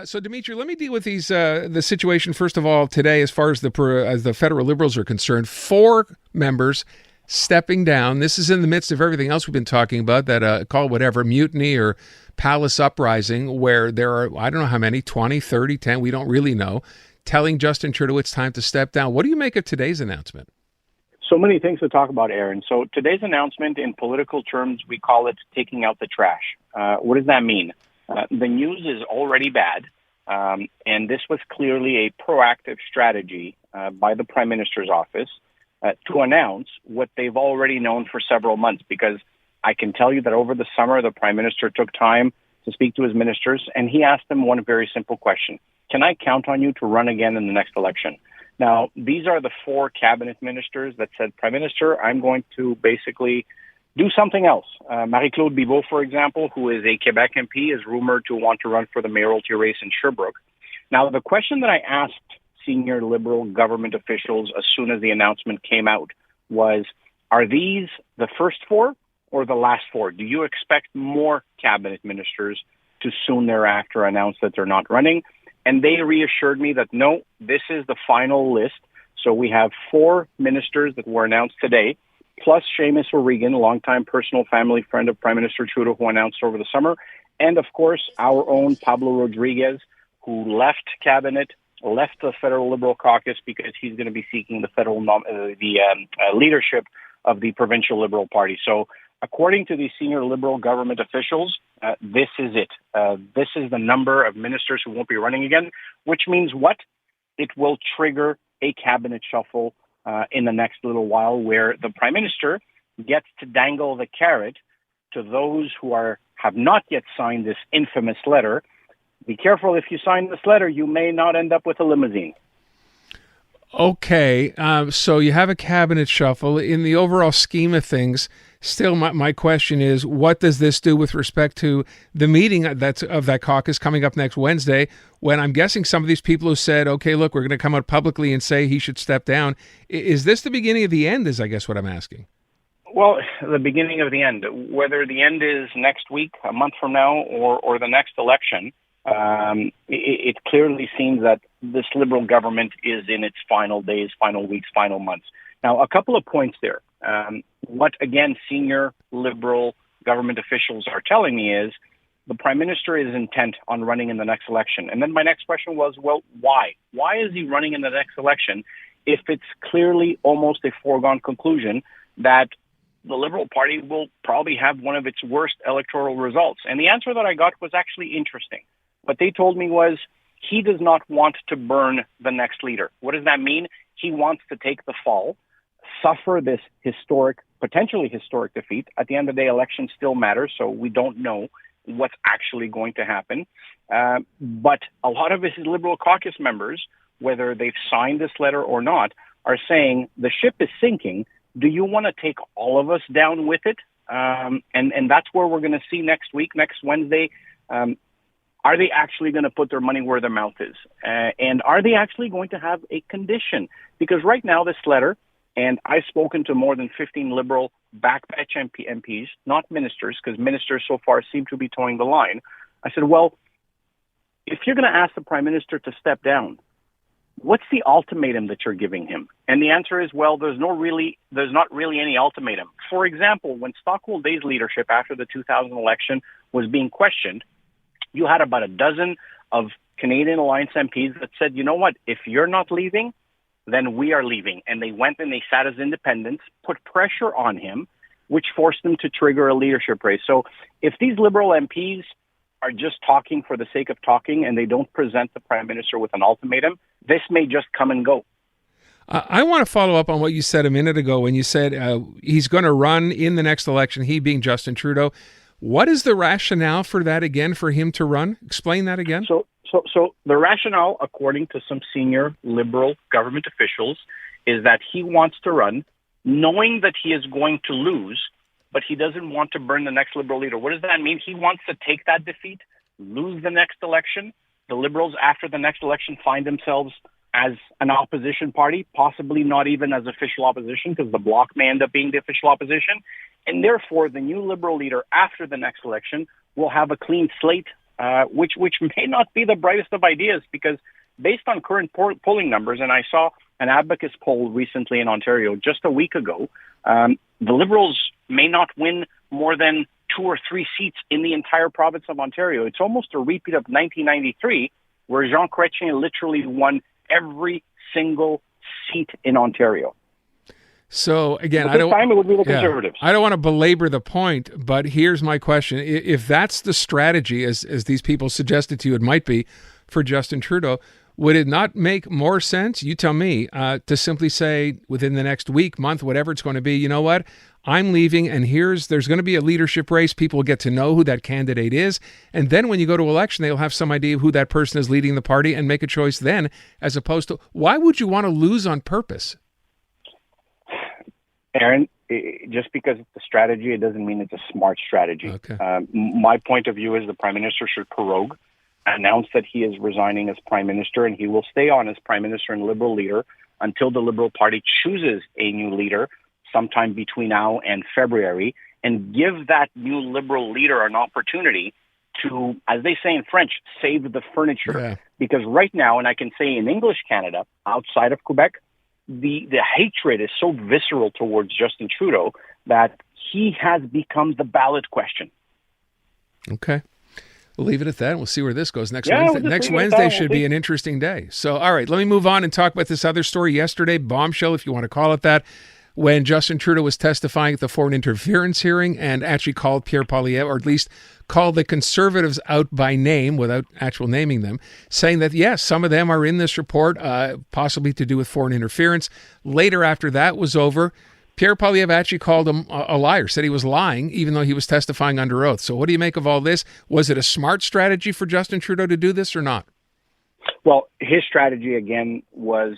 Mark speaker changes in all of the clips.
Speaker 1: So, Dimitri, let me deal with the situation first of all today, as far as the federal Liberals are concerned. Four members stepping down. This is in the midst of everything else we've been talking about, that call it whatever, mutiny or palace uprising, where there are, I don't know how many, 20, 30, 10, we don't really know, telling Justin Trudeau it's time to step down. What do you make of today's announcement?
Speaker 2: So many things to talk about, Aaron. So today's announcement, in political terms, we call it taking out the trash. What does that mean? The news is already bad, and this was clearly a proactive strategy by the Prime Minister's office to announce what they've already known for several months, because I can tell you that over the summer, the Prime Minister took time to speak to his ministers, and he asked them one very simple question. Can I count on you to run again in the next election? Now, these are the four cabinet ministers that said, Prime Minister, I'm going to basically do something else. Marie-Claude Bibeau, for example, who is a Quebec MP, is rumored to want to run for the mayoralty race in Sherbrooke. Now, the question that I asked senior Liberal government officials as soon as the announcement came out was, are these the first four or the last four? Do you expect more cabinet ministers to soon thereafter announce that they're not running? And they reassured me that, no, this is the final list. So we have four ministers that were announced today, plus Seamus O'Regan, a longtime personal family friend of Prime Minister Trudeau, who announced over the summer. And, of course, our own Pablo Rodriguez, who left cabinet, left the federal Liberal caucus because he's going to be seeking the federal leadership of the provincial Liberal Party. So according to these senior Liberal government officials, this is it. This is the number of ministers who won't be running again, which means what? It will trigger a cabinet shuffle in the next little while, where the Prime Minister gets to dangle the carrot to those who have not yet signed this infamous letter. Be careful, if you sign this letter, you may not end up with a limousine.
Speaker 1: Okay, so you have a cabinet shuffle. In the overall scheme of things, still my question is, what does this do with respect to the meeting of that caucus coming up next Wednesday, when I'm guessing some of these people who said, okay, look, we're going to come out publicly and say he should step down. Is this the beginning of the end, is I guess what I'm asking?
Speaker 2: Well, the beginning of the end. Whether the end is next week, a month from now, or the next election, it clearly seems that this Liberal government is in its final days, final weeks, final months. Now, a couple of points there. What, again, senior Liberal government officials are telling me is the Prime Minister is intent on running in the next election. And then my next question was, well, why? Why is he running in the next election if it's clearly almost a foregone conclusion that the Liberal Party will probably have one of its worst electoral results? And the answer that I got was actually interesting. What they told me was he does not want to burn the next leader. What does that mean? He wants to take the fall, suffer this potentially historic defeat. At the end of the day, elections still matter, so we don't know what's actually going to happen. But a lot of his Liberal caucus members, whether they've signed this letter or not, are saying the ship is sinking. Do you want to take all of us down with it? And that's where we're going to see next week, next Wednesday. Are they actually going to put their money where their mouth is? And are they actually going to have a condition? Because right now, this letter, and I've spoken to more than 15 Liberal backbench MPs, not ministers, because ministers so far seem to be towing the line. I said, well, if you're going to ask the Prime Minister to step down, what's the ultimatum that you're giving him? And the answer is, well, there's not really any ultimatum. For example, when Stockwell Day's leadership after the 2000 election was being questioned, you had about a dozen of Canadian Alliance MPs that said, you know what, if you're not leaving, then we are leaving. And they went and they sat as independents, put pressure on him, which forced him to trigger a leadership race. So if these Liberal MPs are just talking for the sake of talking and they don't present the Prime Minister with an ultimatum, this may just come and go.
Speaker 1: I want to follow up on what you said a minute ago when you said he's going to run in the next election, he being Justin Trudeau. What is the rationale for that again, for him to run? Explain that again.
Speaker 2: So the rationale, according to some senior Liberal government officials, is that he wants to run knowing that he is going to lose, but he doesn't want to burn the next Liberal leader. What does that mean? He wants to take that defeat, lose the next election. The Liberals, after the next election, find themselves as an opposition party, possibly not even as official opposition, because the Bloc may end up being the official opposition. And therefore, the new Liberal leader after the next election will have a clean slate, which may not be the brightest of ideas, because based on current polling numbers, and I saw an Abacus poll recently in Ontario just a week ago, the Liberals may not win more than 2 or 3 seats in the entire province of Ontario. It's almost a repeat of 1993, where Jean Chrétien literally won every single seat in Ontario.
Speaker 1: So again,
Speaker 2: this time it would be the Conservatives.
Speaker 1: I don't want to belabor the point, but here's my question. If that's the strategy, as these people suggested to you it might be for Justin Trudeau, would it not make more sense, you tell me, to simply say within the next week, month, whatever it's going to be, you know what, I'm leaving, and there's going to be a leadership race. People will get to know who that candidate is. And then when you go to election, they'll have some idea of who that person is leading the party and make a choice then, as opposed to, why would you want to lose on purpose?
Speaker 2: Aaron, just because it's a strategy, it doesn't mean it's a smart strategy.
Speaker 1: Okay.
Speaker 2: My point of view is the Prime Minister should prorogue, announce that he is resigning as Prime Minister, and he will stay on as Prime Minister and Liberal leader until the Liberal Party chooses a new leader sometime between now and February, and give that new Liberal leader an opportunity to, as they say in French, save the furniture.
Speaker 1: Yeah.
Speaker 2: Because right now, and I can say in English Canada, outside of Quebec, the hatred is so visceral towards Justin Trudeau that he has become the ballot question.
Speaker 1: Okay. We'll leave it at that. We'll see where this goes next
Speaker 2: Yeah,
Speaker 1: Wednesday. Next Wednesday should be an interesting day. So, all right, let me move on and talk about this other story yesterday, bombshell, if you want to call it that, when Justin Trudeau was testifying at the foreign interference hearing and actually called Pierre Poilievre, or at least called the Conservatives out by name without actual naming them, saying that, yes, some of them are in this report, possibly to do with foreign interference. Later, after that was over, Pierre Poilievre actually called him a liar, said he was lying, even though he was testifying under oath. So what do you make of all this? Was it a smart strategy for Justin Trudeau to do this or not?
Speaker 2: Well, his strategy, again, was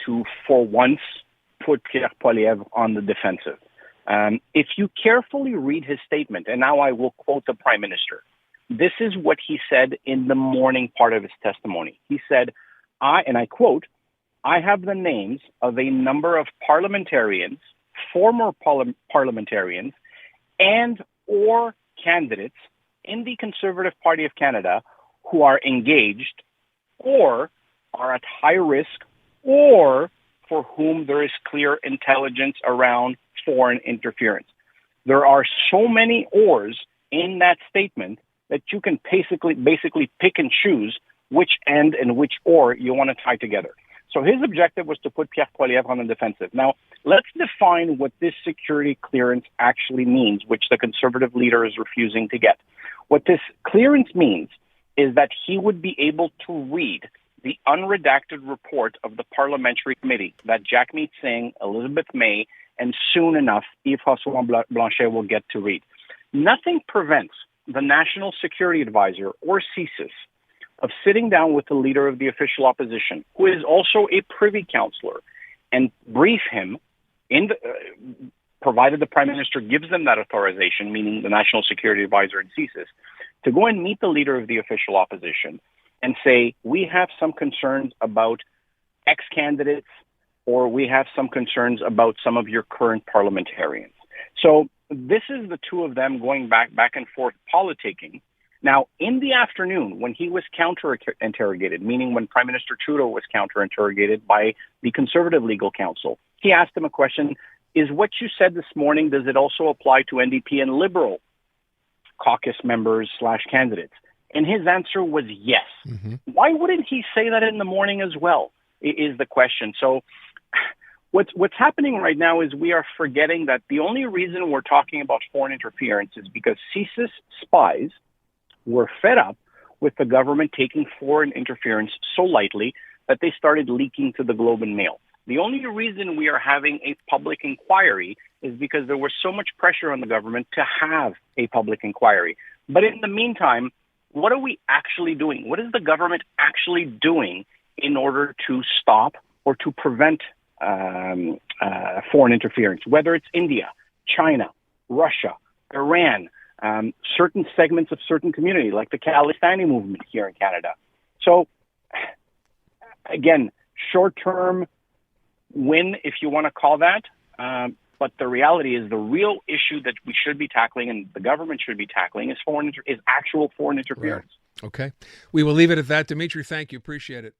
Speaker 2: to, for once, put Pierre Poilievre on the defensive. If you carefully read his statement, and now I will quote the Prime Minister, this is what he said in the morning part of his testimony. He said, and I quote, "I have the names of a number of parliamentarians, former parliamentarians, and or candidates in the Conservative Party of Canada who are engaged or are at high risk or for whom there is clear intelligence around foreign interference." There are so many ors in that statement that you can basically pick and choose which end and which or you want to tie together. So his objective was to put Pierre Poilievre on the defensive. Now, let's define what this security clearance actually means, which the Conservative leader is refusing to get. What this clearance means is that he would be able to read the unredacted report of the parliamentary committee that Jagmeet Singh, Elizabeth May, and soon enough, Yves-François Blanchet will get to read. Nothing prevents the National Security Advisor, or CSIS, of sitting down with the leader of the official opposition, who is also a privy councillor, and brief him, provided the Prime Minister gives them that authorization, meaning the National Security Advisor and CSIS, to go and meet the leader of the official opposition and say, we have some concerns about X candidates, or we have some concerns about some of your current parliamentarians. So this is the two of them going back and forth politicking. Now, in the afternoon, when he was counter-interrogated, meaning when Prime Minister Trudeau was counter-interrogated by the Conservative Legal Counsel, he asked him a question, is what you said this morning, does it also apply to NDP and Liberal caucus members / candidates? And his answer was yes. Mm-hmm. Why wouldn't he say that in the morning as well, is the question. So what's happening right now is we are forgetting that the only reason we're talking about foreign interference is because CSIS spies were fed up with the government taking foreign interference so lightly that they started leaking to the Globe and Mail. The only reason we are having a public inquiry is because there was so much pressure on the government to have a public inquiry. But in the meantime, what are we actually doing? What is the government actually doing in order to stop or to prevent foreign interference, whether it's India, China, Russia, Iran, certain segments of certain community, like the Khalistani movement here in Canada. So, again, short-term win, if you want to call that, but the reality is the real issue that we should be tackling and the government should be tackling is actual foreign interference.
Speaker 1: Okay. We will leave it at that. Dimitri, thank you. Appreciate it.